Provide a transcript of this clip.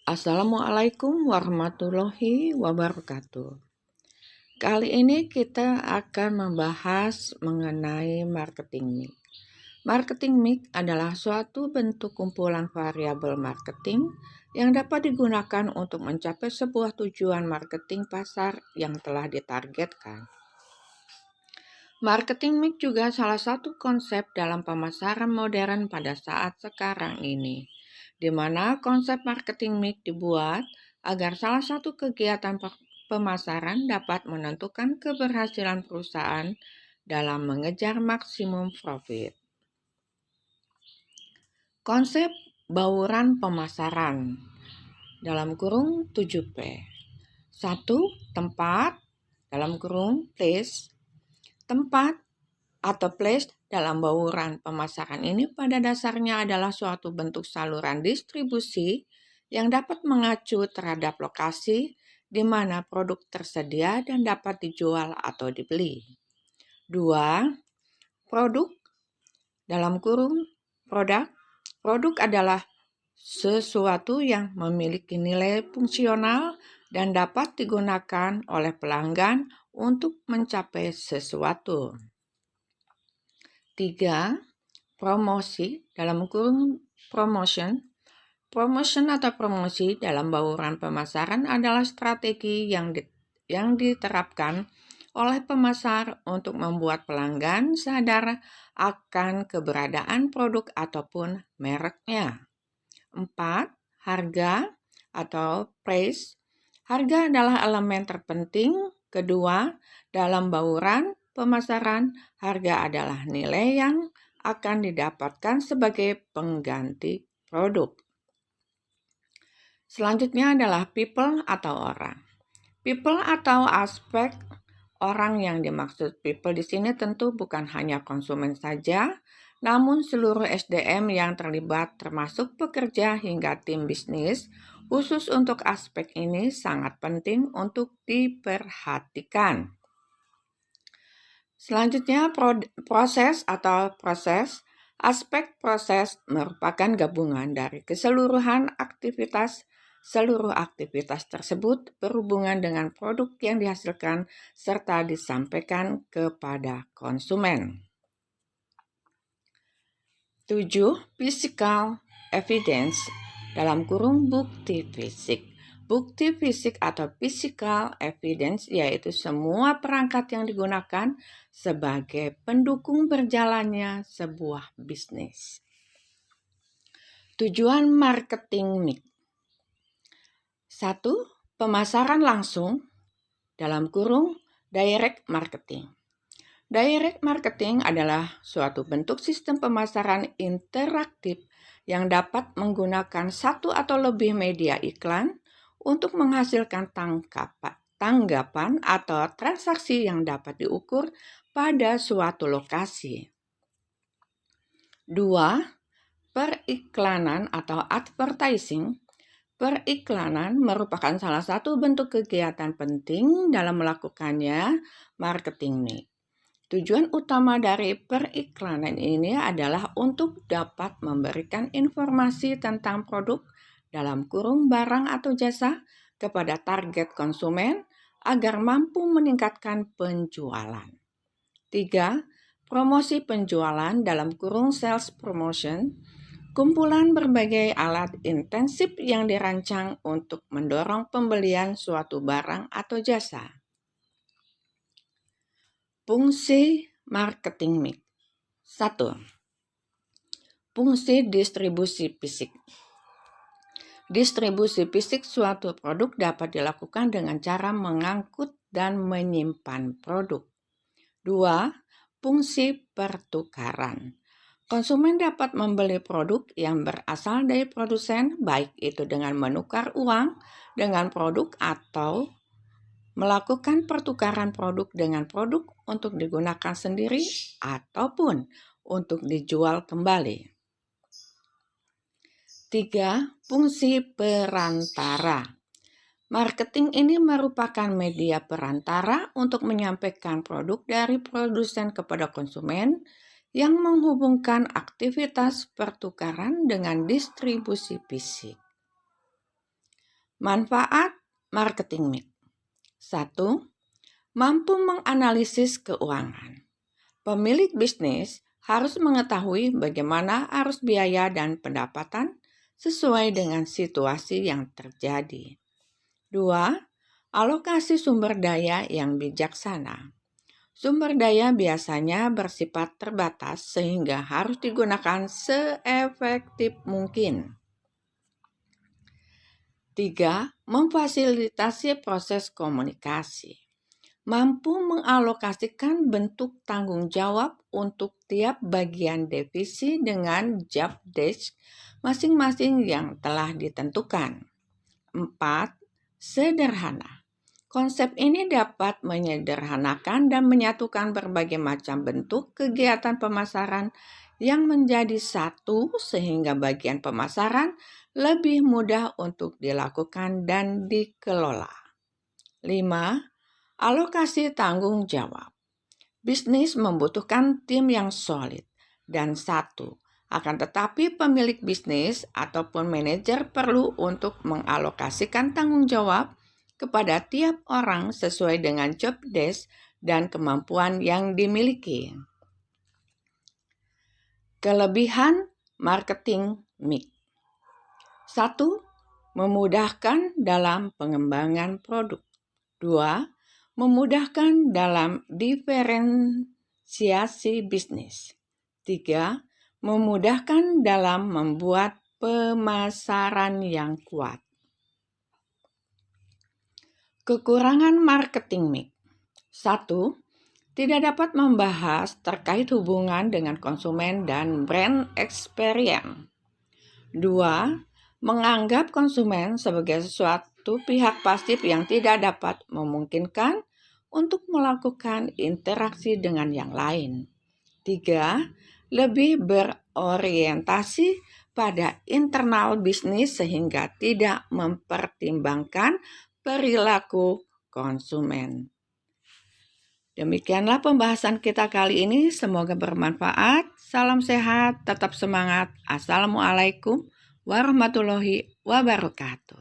Assalamualaikum warahmatullahi wabarakatuh. Kali ini kita akan membahas mengenai marketing mix. Marketing mix adalah suatu bentuk kumpulan variabel marketing yang dapat digunakan untuk mencapai sebuah tujuan marketing pasar yang telah ditargetkan. Marketing mix juga salah satu konsep dalam pemasaran modern pada saat sekarang ini, di mana konsep marketing mix dibuat agar salah satu kegiatan pemasaran dapat menentukan keberhasilan perusahaan dalam mengejar maksimum profit. Konsep bauran pemasaran dalam kurung 7P. 1. Tempat dalam kurung place. Tempat atau place dalam bauran pemasaran ini pada dasarnya adalah suatu bentuk saluran distribusi yang dapat mengacu terhadap lokasi di mana produk tersedia dan dapat dijual atau dibeli. 2. Produk dalam kurung produk. Produk adalah sesuatu yang memiliki nilai fungsional dan dapat digunakan oleh pelanggan untuk mencapai sesuatu. 3. Promosi dalam kurung promotion. Promotion atau promosi dalam bauran pemasaran adalah strategi yang diterapkan oleh pemasar untuk membuat pelanggan sadar akan keberadaan produk ataupun mereknya. 4. Harga atau price. Harga adalah elemen terpenting kedua dalam bauran pemasaran. Harga adalah nilai yang akan didapatkan sebagai pengganti produk. Selanjutnya adalah people atau orang. People atau aspek orang yang dimaksud people di sini tentu bukan hanya konsumen saja, namun seluruh SDM yang terlibat termasuk pekerja hingga tim bisnis. Khusus untuk aspek ini sangat penting untuk diperhatikan. Selanjutnya proses. Aspek proses merupakan gabungan dari keseluruhan aktivitas. Seluruh aktivitas tersebut berhubungan dengan produk yang dihasilkan serta disampaikan kepada konsumen. 7. Physical evidence dalam kurung bukti fisik. Bukti fisik atau physical evidence yaitu semua perangkat yang digunakan sebagai pendukung berjalannya sebuah bisnis. Tujuan marketing mix. 1. Pemasaran langsung dalam kurung direct marketing. Direct marketing adalah suatu bentuk sistem pemasaran interaktif yang dapat menggunakan satu atau lebih media iklan untuk menghasilkan tanggapan atau transaksi yang dapat diukur pada suatu lokasi. 2. Periklanan atau advertising. Periklanan merupakan salah satu bentuk kegiatan penting dalam melakukannya marketing mix. Tujuan utama dari periklanan ini adalah untuk dapat memberikan informasi tentang produk dalam kurung barang atau jasa kepada target konsumen agar mampu meningkatkan penjualan. 3. Promosi penjualan dalam kurung sales promotion. Kumpulan berbagai alat intensif yang dirancang untuk mendorong pembelian suatu barang atau jasa. Fungsi marketing mix. 1. Fungsi distribusi fisik. Distribusi fisik suatu produk dapat dilakukan dengan cara mengangkut dan menyimpan produk. 2. Fungsi pertukaran. Konsumen dapat membeli produk yang berasal dari produsen, baik itu dengan menukar uang dengan produk atau melakukan pertukaran produk dengan produk untuk digunakan sendiri ataupun untuk dijual kembali. 3. Fungsi perantara. Marketing ini merupakan media perantara untuk menyampaikan produk dari produsen kepada konsumen yang menghubungkan aktivitas pertukaran dengan distribusi fisik. Manfaat marketing mix. 1. Mampu menganalisis keuangan. Pemilik bisnis harus mengetahui bagaimana arus biaya dan pendapatan sesuai dengan situasi yang terjadi. 2. Alokasi sumber daya yang bijaksana. Sumber daya biasanya bersifat terbatas sehingga harus digunakan seefektif mungkin. 3. Memfasilitasi proses komunikasi. Mampu mengalokasikan bentuk tanggung jawab untuk tiap bagian divisi dengan job desk masing-masing yang telah ditentukan. 4. Sederhana. Konsep ini dapat menyederhanakan dan menyatukan berbagai macam bentuk kegiatan pemasaran yang menjadi satu sehingga bagian pemasaran lebih mudah untuk dilakukan dan dikelola. 5. Alokasi tanggung jawab. Bisnis membutuhkan tim yang solid dan satu. Akan tetapi pemilik bisnis ataupun manajer perlu untuk mengalokasikan tanggung jawab kepada tiap orang sesuai dengan job desk dan kemampuan yang dimiliki. Kelebihan marketing mix. 1. Memudahkan dalam pengembangan produk. 2. Memudahkan dalam diferensiasi bisnis. 3. Memudahkan dalam membuat pemasaran yang kuat. Kekurangan marketing mix. 1. Tidak dapat membahas terkait hubungan dengan konsumen dan brand experience. 2. Menganggap konsumen sebagai sesuatu pihak pasif yang tidak dapat memungkinkan untuk melakukan interaksi dengan yang lain. 3. Lebih berorientasi pada internal bisnis sehingga tidak mempertimbangkan perilaku konsumen. Demikianlah pembahasan kita kali ini. Semoga bermanfaat. Salam sehat, tetap semangat. Assalamualaikum warahmatullahi wabarakatuh.